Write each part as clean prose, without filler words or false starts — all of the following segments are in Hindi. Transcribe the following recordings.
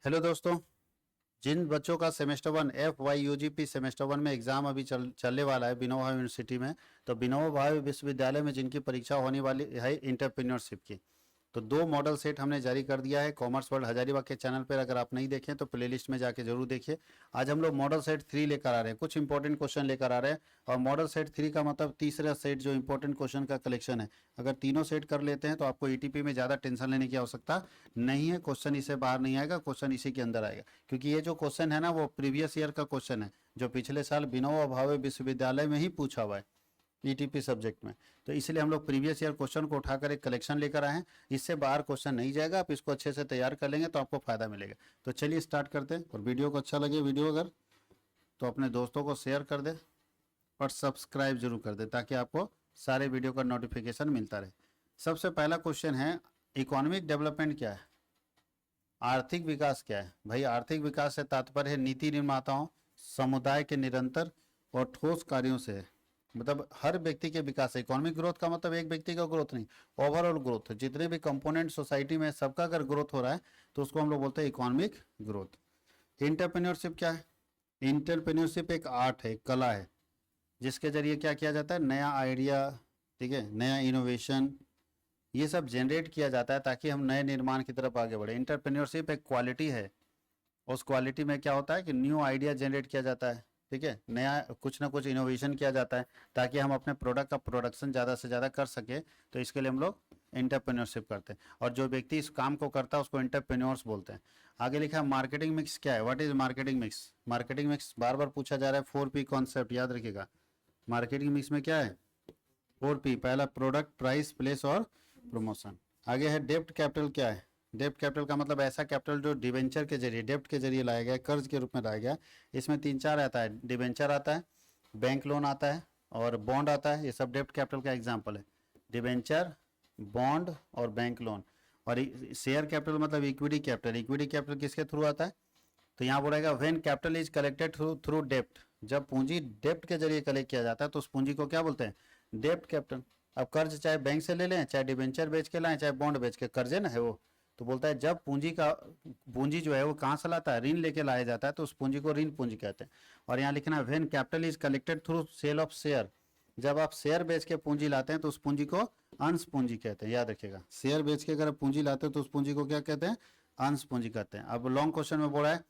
हेलो दोस्तों, जिन बच्चों का semester one FYUGP semester one में एग्जाम अभी चलने वाला है विनोबा यूनिवर्सिटी में, तो विनोबा विश्वविद्यालय में जिनकी परीक्षा होने वाली है इंटरप्रेन्योरशिप की, तो 2 मॉडल सेट हमने जारी कर दिया है कॉमर्स वर्ल्ड हजारीबाग के चैनल पर। अगर आप नहीं देखें तो प्लेलिस्ट में जाके जरूर देखिए। आज हम लोग मॉडल सेट 3 लेकर आ रहे हैं, कुछ इंपॉर्टेंट क्वेश्चन लेकर आ रहे हैं। और मॉडल सेट 3 का मतलब तीसरा सेट जो इंपॉर्टेंट क्वेश्चन का कलेक्शन है। अगर तीनों सेट कर लेते हैं तो आपको ETP में ज़्यादा टेंशन लेने की आवश्यकता नहीं है। क्वेश्चन इससे बाहर नहीं आएगा, क्वेश्चन इसी के अंदर आएगा, क्योंकि ये जो क्वेश्चन है ना वो प्रीवियस ईयर का क्वेश्चन है, जो पिछले साल विनोबा भावे विश्वविद्यालय में ही पूछा हुआ है ETP सब्जेक्ट में। तो इसलिए हम लोग प्रीवियस ईयर क्वेश्चन को उठाकर एक कलेक्शन लेकर आए हैं। इससे बाहर क्वेश्चन नहीं जाएगा, आप इसको अच्छे से तैयार कर लेंगे तो आपको फायदा मिलेगा। तो चलिए स्टार्ट करते हैं। और वीडियो को अच्छा लगे वीडियो अगर तो अपने दोस्तों को शेयर कर दे और सब्सक्राइब जरूर कर दे, ताकि आपको सारे वीडियो का नोटिफिकेशन मिलता रहे। सबसे पहला क्वेश्चन है, इकोनॉमिक डेवलपमेंट क्या है? आर्थिक विकास क्या है? भाई आर्थिक विकास से तात्पर्य है नीति निर्माताओं, समुदाय के निरंतर और ठोस कार्यों से, मतलब हर व्यक्ति के विकास है। इकोनॉमिक ग्रोथ का मतलब एक व्यक्ति का ग्रोथ नहीं, ओवरऑल ग्रोथ। जितने भी कंपोनेंट सोसाइटी में सबका अगर ग्रोथ हो रहा है तो उसको हम लोग बोलते हैं इकोनॉमिक ग्रोथ। इंटरप्रेन्योरशिप क्या है? इंटरप्रेन्योरशिप एक आर्ट है, एक कला है, जिसके जरिए क्या किया जाता है, नया आइडिया, ठीक है, नया इनोवेशन, ये सब जनरेट किया जाता है ताकि हम नए निर्माण की तरफ आगे बढ़े। इंटरप्रेन्योरशिप एक क्वालिटी है, उस क्वालिटी में क्या होता है कि न्यू आइडिया जनरेट किया जाता है, ठीक है, नया कुछ ना कुछ इनोवेशन किया जाता है ताकि हम अपने प्रोडक्ट का प्रोडक्शन ज़्यादा से ज़्यादा कर सके। तो इसके लिए हम लोग इंटरप्रेन्योरशिप करते हैं, और जो व्यक्ति इस काम को करता है उसको इंटरप्रेन्योर्स बोलते हैं। आगे लिखा है मार्केटिंग मिक्स क्या है? What is marketing mix? Marketing mix बार बार पूछा जा रहा है, 4P कॉन्सेप्ट याद रखिएगा। मार्केटिंग मिक्स में क्या है? 4P। पहला प्रोडक्ट, प्राइस, प्लेस और प्रमोशन। आगे है डेब्ट कैपिटल क्या है? डेब्ट कैपिटल का मतलब ऐसा कैपिटल जो डिवेंचर के जरिए, डेब्ट के जरिए लाया गया, कर्ज के रूप में लाया गया। इसमें 3-4 आता है, डिवेंचर आता है, बैंक लोन आता है और बॉन्ड आता है। ये सब डेब्ट कैपिटल का एग्जाम्पल है, डिवेंचर, बॉन्ड और बैंक लोन। और शेयर कैपिटल मतलब इक्विटी कैपिटल। इक्विटी कैपिटल किसके थ्रू आता है? तो यहाँ बोलेगा when capital is collected through डेप्ट। जब पूंजी डेप्ट के जरिए कलेक्ट किया जाता है तो उस पूंजी को क्या बोलते हैं? डेप्ट कैपिटल। अब कर्ज चाहे बैंक से ले लें, चाहे डिवेंचर बेच के लाएं, चाहे बॉन्ड बेच के, कर्जे ना है वो। तो बोलता है जब पूंजी जो है वो कहाँ से लाता है? ऋण लेके लाया जाता है, तो उस पूंजी को ऋण पूंजी कहते हैं। और यहाँ लिखना है when capital is collected through sale of share. जब आप शेयर बेच के पूंजी लाते हैं तो उस पूंजी को अंश पूंजी कहते हैं, याद रखिएगा। शेयर बेच के अगर पूंजी लाते हैं तो उस पूंजी को क्या कहते हैं? अंश पूंजी कहते हैं। अब लॉन्ग क्वेश्चन में बोला है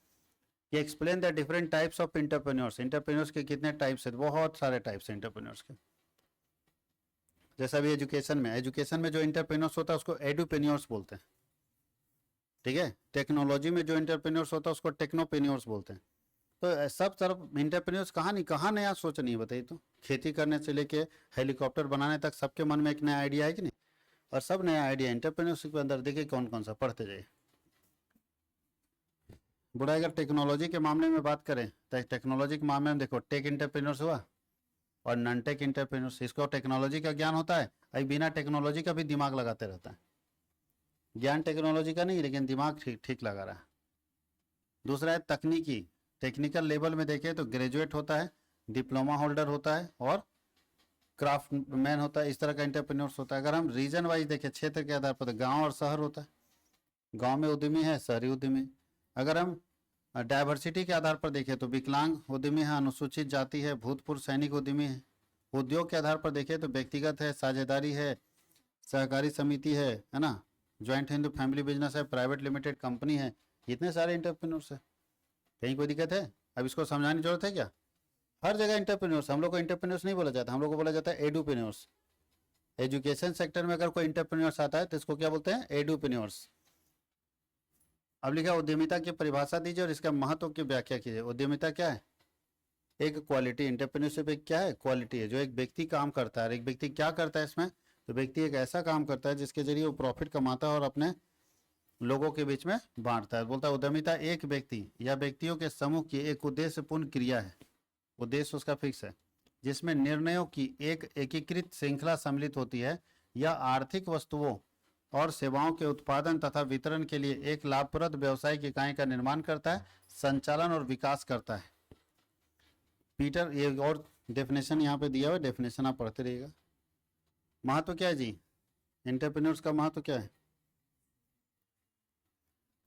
कि explain the different types of entrepreneurs. Entrepreneurs के कितने टाइप्स है? बहुत सारे टाइप्स हैं इंटरप्रेन्योर्स के। जैसा भी एजुकेशन में जो इंटरप्रेन्योर्स होता है उसको एडुप्रेन्योर्स बोलते हैं, ठीक है। टेक्नोलॉजी में जो इंटरप्रेन्योर्स होता है उसको टेक्नोप्रेन्योर्स बोलते हैं। तो सब तरफ इंटरप्रेन्योर्स कहाँ नया सोच नहीं है बताइए तो। खेती करने से लेके हेलीकॉप्टर बनाने तक सबके मन में एक नया आइडिया है कि नहीं? और सब नया आइडिया इंटरप्रेन्योरशिप के अंदर। देखिए कौन कौन सा, पढ़ते जाइए। बुरा अगर टेक्नोलॉजी के मामले में बात करें तो टेक्नोलॉजी के मामले में देखो, टेक इंटरप्रेन्योर्स हुआ और नॉन टेक इंटरप्रेन्योर्स। इसको टेक्नोलॉजी का ज्ञान होता है, अभी बिना टेक्नोलॉजी का भी दिमाग लगाते रहता है। ज्ञान टेक्नोलॉजी का नहीं, लेकिन दिमाग ठीक ठीक लगा रहा है। दूसरा है तकनीकी। टेक्निकल लेवल में देखें तो ग्रेजुएट होता है, डिप्लोमा होल्डर होता है और क्राफ्टमैन होता है। इस तरह का इंटरप्रेन्योर्स होता है। अगर हम रीजन वाइज देखें, क्षेत्र के आधार पर, गाँव और शहर होता है। गाँव में उद्यमी है, शहरी उद्यमी। अगर हम डायवर्सिटी के आधार पर देखें तो विकलांग उद्यमी है, अनुसूचित जाति है, भूतपूर्व सैनिक उद्यमी है। उद्योग के आधार पर देखें तो व्यक्तिगत है, साझेदारी है, सहकारी समिति है ना, ज्वाइंट हिंदू फैमिली बिजनेस है, प्राइवेट लिमिटेड कंपनी है। इतने सारे इंटरप्रेन्योर्स है, कहीं कोई दिक्कत है? अब इसको समझाने की जरूरत है क्या? हर जगह इंटरप्रेन्योर्स। हम लोग को इंटरप्रेन्योर्स नहीं बोला जाता, हम लोग को बोला जाता है एडुप्रेन्योर्स। एजुकेशन सेक्टर में अगर कोई इंटरप्रेन्योर्स आता है तो इसको क्या बोलते हैं? एडुप्रेन्योर्स। अब लिखा उद्यमिता की परिभाषा दीजिए और इसका महत्व की व्याख्या कीजिए। उद्यमिता क्या है? एक क्वालिटी। इंटरप्रेन्योरशिप एक क्या है? क्वालिटी है, जो एक व्यक्ति काम करता है। एक व्यक्ति क्या करता है इसमें? तो व्यक्ति एक ऐसा काम करता है जिसके जरिए वो प्रॉफिट कमाता है और अपने लोगों के बीच में बांटता है। बोलता है उद्यमिता एक व्यक्ति या व्यक्तियों के समूह की एक उद्देश्यपूर्ण क्रिया है, उद्देश्य उसका फिक्स है, जिसमें निर्णयों की एक एकीकृत श्रृंखला सम्मिलित होती है, या आर्थिक वस्तुओं और सेवाओं के उत्पादन तथा वितरण के लिए एक लाभप्रद व्यावसायिक इकाई का निर्माण करता है, संचालन और विकास करता है। पीटर, ये और डेफिनेशन यहाँ पे दिया हुआ है, डेफिनेशन आप पढ़ते रहिएगा। महत्व क्या है जी? इंटरप्रेन्योर्स का महत्व क्या है?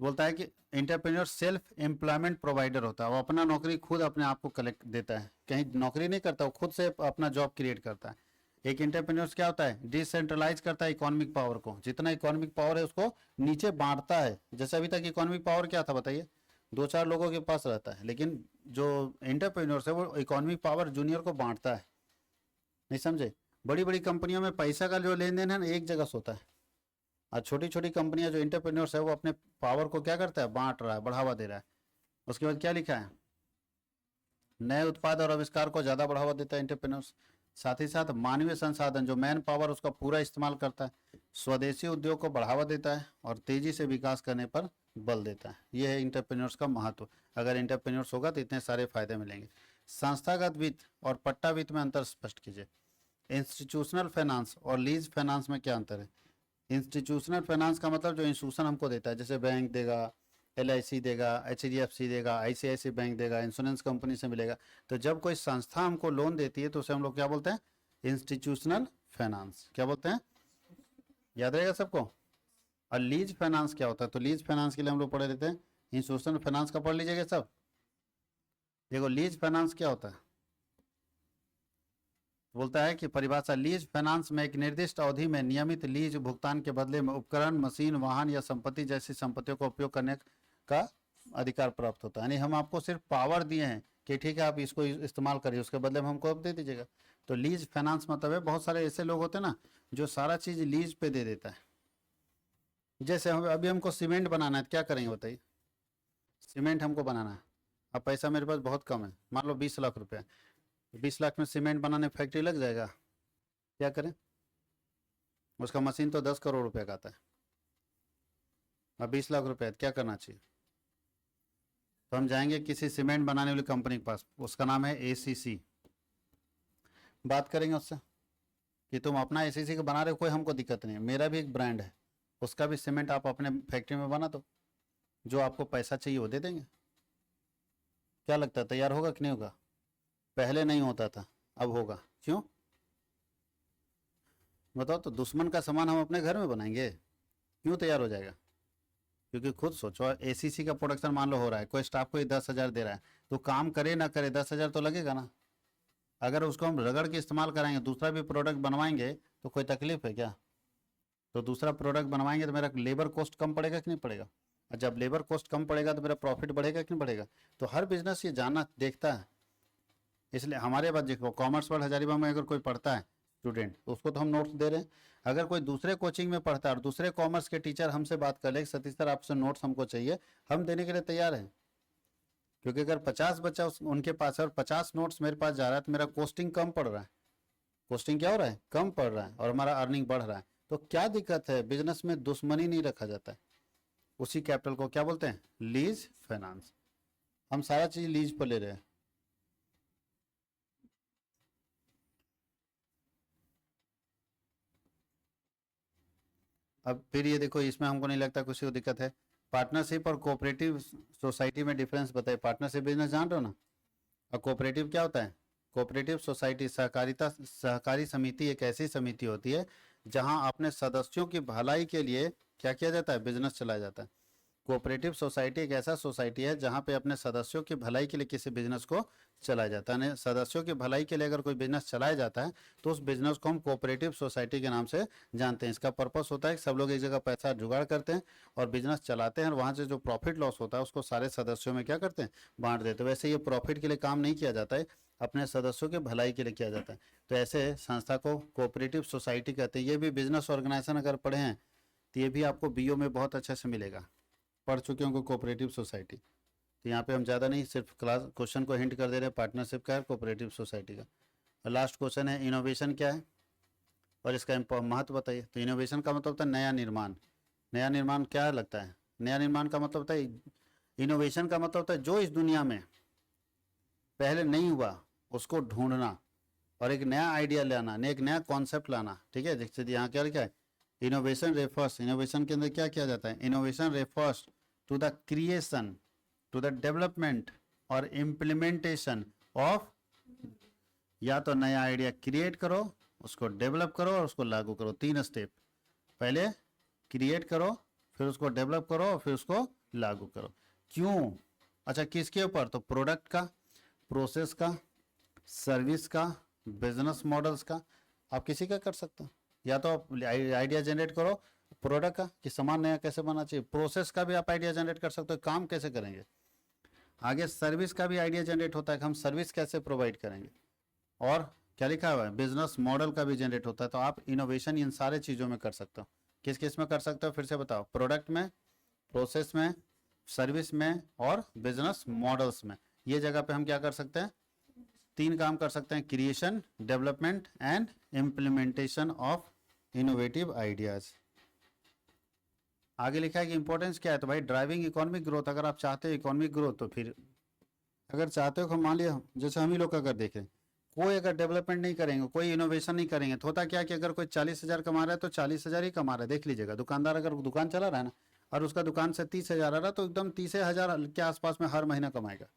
बोलता है कि एंटरप्रेन्योर सेल्फ एम्प्लॉयमेंट प्रोवाइडर होता है, वो अपना नौकरी खुद अपने आप को कलेक्ट देता है, कहीं नौकरी नहीं करता, वो खुद से अपना जॉब क्रिएट करता है। एक एंटरप्रेन्योर क्या होता है, डिसेंट्रलाइज करता है इकोनॉमिक पावर को, जितना इकोनॉमिक पावर है उसको नीचे बांटता है। जैसे अभी तक इकोनॉमिक पावर क्या था बताइए, 2-4 लोगों के पास रहता है, लेकिन जो एंटरप्रेन्योर्स है वो इकोनॉमिक पावर जूनियर को बांटता है। नहीं समझे, बड़ी बड़ी कंपनियों में पैसा का जो लेन देन है ना एक जगह से होता है, और छोटी छोटी कंपनियां जो एंटरप्रेन्योर्स है वो अपने पावर को क्या करता है, बांट रहा है, बढ़ावा दे रहा है। उसके बाद क्या लिखा है, नए उत्पाद और आविष्कार को ज़्यादा बढ़ावा देता है एंटरप्रेन्योर्स। साथ ही साथ मानवीय संसाधन जो मैन पावर उसका पूरा इस्तेमाल करता है, स्वदेशी उद्योग को बढ़ावा देता है और तेजी से विकास करने पर बल देता है। यह है इंटरप्रेन्योर्स का महत्व। अगर इंटरप्रेन्योर्स होगा तो इतने सारे फायदे मिलेंगे। संस्थागत वित्त और पट्टा वित्त में अंतर स्पष्ट कीजिए। इंस्टीट्यूशनल फाइनेंस और लीज फाइनेंस में क्या अंतर है। इंस्टीट्यूशनल फाइनेंस का मतलब जो इंस्टीट्यूशन हमको देता है, जैसे बैंक देगा, LIC देगा, HDFC देगा, ICICI बैंक देगा, इंश्योरेंस कंपनी से मिलेगा। तो जब कोई संस्था हमको लोन देती है तो उसे हम लोग क्या बोलते हैं, इंस्टीट्यूशनल फाइनेंस। क्या बोलते हैं, याद रहेगा सबको। और लीज फाइनेंस क्या होता है, तो लीज फाइनेंस के लिए हम लोग पढ़े रहते हैं, इंस्टीट्यूशनल फाइनेंस का पढ़ लीजिएगा सब। देखो लीज फाइनेंस क्या होता है, बोलता है कि परिभाषा, लीज फाइनेंस में एक निर्दिष्ट अवधि में नियमित लीज भुगतान के बदले में उपकरण, मशीन, वाहन या संपत्ति जैसी संपत्तियों का उपयोग करने का अधिकार प्राप्त होता है। यानी हम आपको सिर्फ पावर दिए हैं कि ठीक है आप इसको इस्तेमाल करिए, उसके बदले में हमको अब दे दीजिएगा। तो लीज फाइनेंस मतलब है, बहुत सारे ऐसे लोग होते हैं ना जो सारा चीज लीज पे दे देता है। जैसे अभी हमको सीमेंट बनाना है तो क्या करेंगे बताइए, सीमेंट हमको बनाना है, अब पैसा मेरे पास बहुत कम है, मान लो 20 लाख रुपया, 20 लाख में सीमेंट बनाने फैक्ट्री लग जाएगा, क्या करें, उसका मशीन तो 10 करोड़ रुपए का आता है, अब 20 लाख रुपए क्या करना चाहिए। तो हम जाएंगे किसी सीमेंट बनाने वाली कंपनी के पास, उसका नाम है ACC, बात करेंगे उससे कि तुम अपना ACC का बना रहे हो, कोई हमको दिक्कत नहीं है, मेरा भी एक ब्रांड है, उसका भी सीमेंट आप अपने फैक्ट्री में बना दो, जो आपको पैसा चाहिए वो दे देंगे। क्या लगता है तैयार होगा कि नहीं होगा। पहले नहीं होता था, अब होगा, क्यों बताओ। तो दुश्मन का सामान हम अपने घर में बनाएंगे, क्यों तैयार हो जाएगा। क्योंकि खुद सोचो, ACC का प्रोडक्शन मान लो हो रहा है, कोई स्टाफ को 10,000 दे रहा है, तो काम करे ना करे 10,000 तो लगेगा ना। अगर उसको हम रगड़ के इस्तेमाल कराएंगे, दूसरा भी प्रोडक्ट बनवाएंगे तो कोई तकलीफ है क्या। तो दूसरा प्रोडक्ट बनवाएंगे तो मेरा लेबर कॉस्ट कम पड़ेगा कि नहीं पड़ेगा, और जब लेबर कॉस्ट कम पड़ेगा तो मेरा प्रॉफिट बढ़ेगा कि नहीं बढ़ेगा। तो हर बिजनेस ये जानना देखता है। इसलिए हमारे पास देखो, कॉमर्स वर्ल्ड हजारीबाग में अगर कोई पढ़ता है स्टूडेंट, तो उसको तो हम नोट्स दे रहे हैं। अगर कोई दूसरे कोचिंग में पढ़ता है और दूसरे कॉमर्स के टीचर हमसे बात कर ले, सतीश सर आपसे नोट्स हमको चाहिए, हम देने के लिए तैयार हैं। क्योंकि अगर 50 बच्चा उनके पास है और 50 नोट्स मेरे पास जा रहा है तो मेरा कॉस्टिंग कम पड़ रहा है। कॉस्टिंग क्या हो रहा है, कम पड़ रहा है, और हमारा अर्निंग बढ़ रहा है। तो क्या दिक्कत है, बिजनेस में दुश्मनी नहीं रखा जाता है। उसी कैपिटल को क्या बोलते हैं, लीज फाइनेंस। हम सारा चीज लीज पर ले रहे हैं। अब फिर ये देखो, इसमें हमको नहीं लगता किसी को दिक्कत है। पार्टनरशिप और कोऑपरेटिव सोसाइटी में डिफरेंस बताइए। पार्टनरशिप बिजनेस जान रहे हो ना, और कोऑपरेटिव क्या होता है। कोऑपरेटिव सोसाइटी, सहकारिता सहकारी समिति एक ऐसी समिति होती है जहां अपने सदस्यों की भलाई के लिए क्या किया जाता है, बिजनेस चलाया जाता है। कोऑपरेटिव सोसाइटी एक ऐसा सोसाइटी है जहां पे अपने सदस्यों की भलाई के लिए किसी बिजनेस को चलाया जाता है। सदस्यों की भलाई के लिए अगर कोई बिजनेस चलाया जाता है तो उस बिजनेस को हम कोऑपरेटिव सोसाइटी के नाम से जानते हैं। इसका पर्पस होता है कि सब लोग एक जगह पैसा जुगाड़ करते हैं और बिजनेस चलाते हैं, और वहाँ से जो प्रॉफिट लॉस होता है उसको सारे सदस्यों में क्या करते हैं, बांट देते हैं। वैसे ये प्रॉफिट के लिए काम नहीं किया जाता है, अपने सदस्यों के भलाई के लिए किया जाता है। तो ऐसे संस्था को कोऑपरेटिव सोसाइटी कहते हैं। ये भी बिजनेस ऑर्गेनाइजेशन अगर पढ़े हैं तो ये भी आपको BO में बहुत अच्छे से मिलेगा, पढ़ चुके होंगे कोऑपरेटिव सोसाइटी। तो यहाँ पे हम ज़्यादा नहीं, सिर्फ क्लास क्वेश्चन को हिंट कर दे रहे हैं, पार्टनरशिप का है, कोऑपरेटिव सोसाइटी का। और लास्ट क्वेश्चन है, इनोवेशन क्या है और इसका महत्व बताइए। तो इनोवेशन का मतलब होता है नया निर्माण। नया निर्माण क्या लगता है, नया निर्माण का मतलब होता है, इनोवेशन का मतलब होता है जो इस दुनिया में पहले नहीं हुआ उसको ढूंढना और एक नया आइडिया लाना, एक नया कॉन्सेप्ट लाना। ठीक है, जैसे यहाँ क्या है, इनोवेशन रेफर्स, इनोवेशन के अंदर क्या किया जाता है, innovation refers to the creation, to the development और इम्प्लीमेंटेशन ऑफ, या तो नया आइडिया क्रिएट करो, उसको डेवलप करो और उसको लागू करो। 3 स्टेप, पहले क्रिएट करो, फिर उसको डेवलप करो और फिर उसको लागू करो। क्यों? अच्छा, किसके ऊपर? तो प्रोडक्ट का, प्रोसेस का, सर्विस का, बिजनेस मॉडल्स का, आप किसी का कर सकते हो। या तो आप आइडिया जनरेट करो प्रोडक्ट का कि सामान नया कैसे बनना चाहिए, प्रोसेस का भी आप आइडिया जनरेट कर सकते हो काम कैसे करेंगे, आगे सर्विस का भी आइडिया जनरेट होता है कि हम सर्विस कैसे प्रोवाइड करेंगे, और क्या लिखा हुआ है, बिजनेस मॉडल का भी जनरेट होता है। तो आप इनोवेशन इन सारे चीज़ों में कर सकते हो। किस किस में कर सकते हो फिर से बताओ? प्रोडक्ट में, प्रोसेस में, सर्विस में और बिजनेस मॉडल्स में। ये जगह पे हम क्या कर सकते हैं? 3 काम कर सकते हैं, creation, development and implementation of innovative ideas. आगे लिखा है कि इंपॉर्टेंस क्या है, तो भाई ड्राइविंग इकोनॉमिक ग्रोथ। अगर आप चाहते हो इकोनॉमिक ग्रोथ तो फिर अगर चाहते हो, मान लिया जैसे हम ही लोग का अगर देखें, कोई अगर डेवलपमेंट नहीं करेंगे, कोई इनोवेशन नहीं करेंगे, तो होता क्या कि अगर कोई 40,000 कमा रहा है तो 40,000 ही कमा रहा है। देख लीजिएगा, दुकानदार अगर दुकान चला रहा है ना और उसका दुकान से 30,000 आ रहा है तो एकदम 30,000 के आसपास में हर महीना कमाएगा,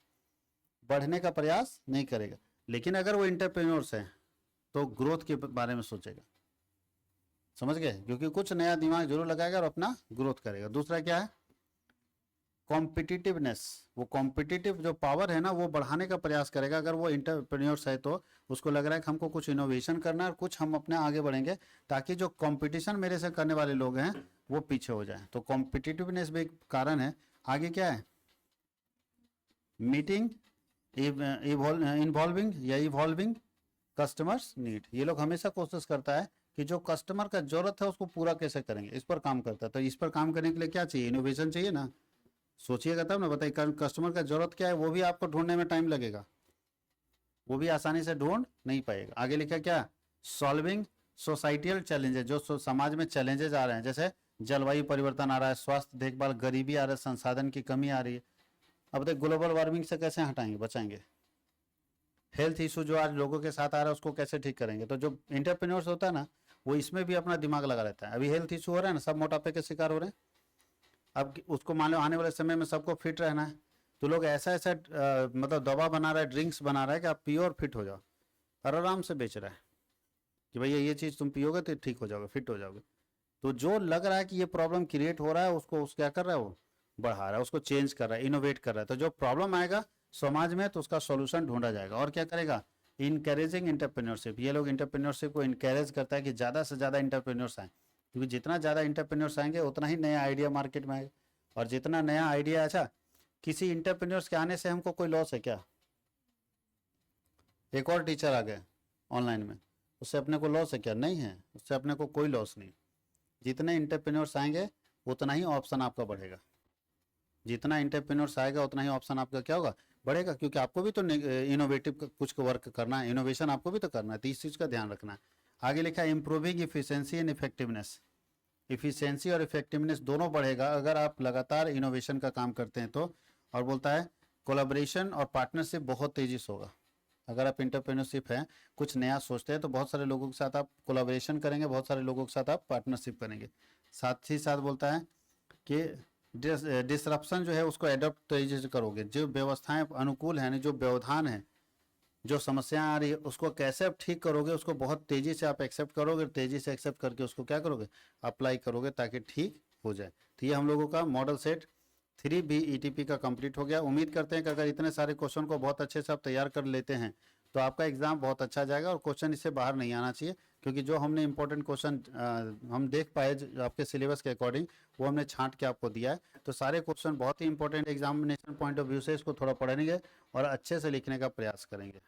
बढ़ने का प्रयास नहीं करेगा। लेकिन अगर वो इंटरप्रेन्योर्स है तो ग्रोथ के बारे में सोचेगा, समझ गए? क्योंकि कुछ नया दिमाग जरूर लगाएगा और अपना ग्रोथ करेगा। दूसरा क्या है? कॉम्पिटिटिवनेस। वो कॉम्पिटिटिव जो पावर है ना वो बढ़ाने का प्रयास करेगा। अगर वो इंटरप्रेन्योर्स है तो उसको लग रहा है कि हमको कुछ इनोवेशन करना है और कुछ हम अपने आगे बढ़ेंगे ताकि जो कंपटीशन मेरे से करने वाले लोग हैं वो पीछे हो जाए। तो कॉम्पिटिटिवनेस भी एक कारण है। आगे क्या है? मीटिंग इन्वॉल्विंग या इवॉल्विंग कस्टमर्स नीड। ये लोग हमेशा कोशिश करता है कि जो कस्टमर का जरूरत है उसको पूरा कैसे करेंगे, इस पर काम करता है। तो इस पर काम करने के लिए क्या चाहिए? इनोवेशन चाहिए ना। सोचिएगा तब ना, बताइए कस्टमर का जरूरत क्या है, वो भी आपको ढूंढने में टाइम लगेगा, वो भी आसानी से ढूंढ नहीं पाएगा। आगे लिखा क्या? Solving societal challenges. जो समाज में चैलेंजेस आ रहे हैं, जैसे जलवायु परिवर्तन आ रहा है, स्वास्थ्य देखभाल, गरीबी आ रहा है, संसाधन की कमी आ रही है। अब देखिए ग्लोबल वार्मिंग से कैसे हटाएंगे, बचाएंगे? हेल्थ इशू जो आज लोगों के साथ आ रहा है उसको कैसे ठीक करेंगे? तो जो इंटरप्रेन्योर्स होता है ना वो इसमें भी अपना दिमाग लगा रहता है। अभी हेल्थ इशू हो रहा है ना, सब मोटापे के शिकार हो रहे हैं। अब उसको मान लो आने वाले समय में सबको फिट रहना है तो लोग ऐसा ऐसा मतलब दवा बना रहा है, ड्रिंक्स बना रहा है कि आप पियो और फिट हो जाओ, और आराम से बेच रहा है कि भैया ये चीज़ तुम पियोगे तो ठीक हो जाओगे, फिट हो जाओगे। तो जो लग रहा है कि ये प्रॉब्लम क्रिएट हो रहा है उसको उस क्या कर रहा है, वो बढ़ा रहा है, उसको चेंज कर रहा है, इनोवेट कर रहा है। तो जो प्रॉब्लम आएगा समाज में तो उसका सॉल्यूशन ढूंढा जाएगा। और क्या करेगा? Encouraging entrepreneurship. ये लोग इंटरप्रेन्योरशिप को इनकरेज करता है कि ज़्यादा से ज़्यादा इंटरप्रेन्योर्स आए, क्योंकि जितना ज़्यादा इंटरप्रेन्योर्स आएंगे उतना ही नया आइडिया मार्केट में आएगा। और जितना नया आइडिया, अच्छा किसी इंटरप्रेन्योर्स के आने से हमको कोई लॉस है क्या? एक और टीचर आ गए ऑनलाइन में, उससे अपने को लॉस है क्या? नहीं है, उससे अपने को कोई लॉस नहीं। जितने इंटरप्रेन्योर्स आएंगे उतना ही ऑप्शन आपका बढ़ेगा, जितना इंटरप्रेन्योर्स आएगा उतना ही ऑप्शन आपका क्या होगा, बढ़ेगा। क्योंकि आपको भी तो इनोवेटिव कुछ वर्क करना है, इनोवेशन आपको भी तो करना है, तो इस चीज़ का ध्यान रखना है। आगे लिखा है improving efficiency and effectiveness. Efficiency और इफेक्टिवनेस दोनों बढ़ेगा अगर आप लगातार इनोवेशन का काम करते हैं तो। और बोलता है कोलैबोरेशन और पार्टनरशिप बहुत तेजी से होगा। अगर आप इंटरप्रेन्योरशिप हैं, कुछ नया सोचते हैं, तो बहुत सारे लोगों के साथ आप कोलैबोरेशन करेंगे, बहुत सारे लोगों के साथ आप पार्टनरशिप करेंगे। साथ ही साथ बोलता है कि डिसरप्शन जो है उसको एडॉप्ट तेजी से करोगे। जो व्यवस्थाएं अनुकूल हैं, जो व्यवधान है, जो समस्या आ रही है उसको कैसे आप ठीक करोगे, उसको बहुत तेजी से आप एक्सेप्ट करोगे, तेजी से एक्सेप्ट करके उसको क्या करोगे, अप्लाई करोगे ताकि ठीक हो जाए। तो ये हम लोगों का मॉडल सेट 3B ETP का कंप्लीट हो गया। उम्मीद करते हैं कि अगर इतने सारे क्वेश्चन को बहुत अच्छे से आप तैयार कर लेते हैं तो आपका एग्जाम बहुत अच्छा जाएगा और क्वेश्चन इससे बाहर नहीं आना चाहिए। क्योंकि जो हमने इंपॉर्टेंट क्वेश्चन हम देख पाए आपके सिलेबस के अकॉर्डिंग, वो हमने छांट के आपको दिया है। तो सारे क्वेश्चन बहुत ही important, examination point of view से इसको थोड़ा पढ़ेंगे और अच्छे से लिखने का प्रयास करेंगे।